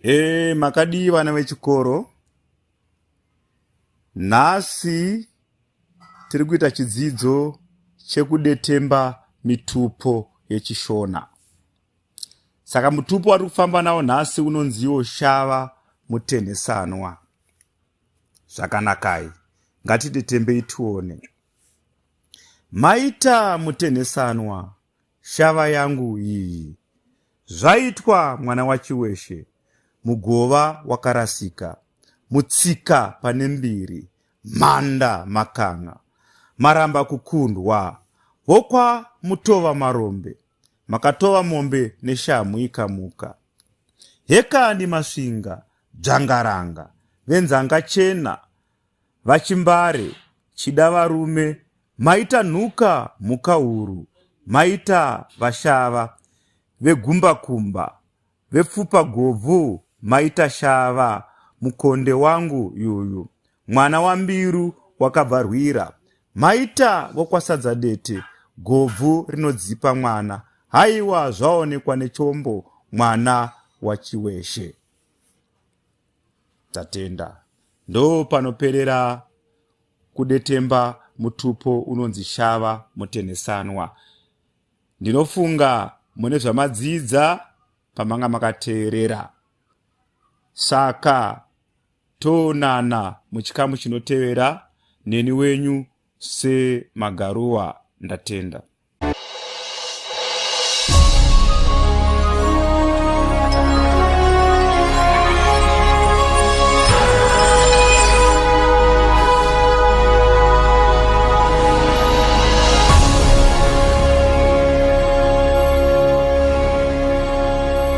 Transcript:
Makadi vana vechikoro. Nhasi tiri kuita chidzidzo chekudetemba mitupo yechishona. Saka mutupo wari kufamba nawo nhasi unonziwo shava mutenhesanwa. Zvakanakai, ngatidetembei tuone. Maita mutenhesanwa, shava yangu iyi. Zvaitwa mwana wachiweshe, mugova wakarasika, mutsika pane mbiri, manda makanga, maramba kukundwa, vokwa mutova marombe, makatova mombe neshamu ikamuka. Hekani masvinga, dzvangaranga, venzanga chena, vachimbare, chida varume, maita nhuka mukauru, maita vashava, vegumbakumba, vepfupa govhu, maita shava, mukonde wangu yuyu, mwana wambiru wakabvarwira, maita vokwasadza dete, govhu rinodzipa mwana, haiwa zvaonekwa nechombo, mwana wachiweshe. Tatenda. Ndo panoperera kudetemba mutupo unonzi shava mutenhesanwa. Ndinofunga mune zvamadzidza pamanga makateerera. Saka toonana muchikamu chinotevera. Neni wenyu se Magaruwa. Ndatenda.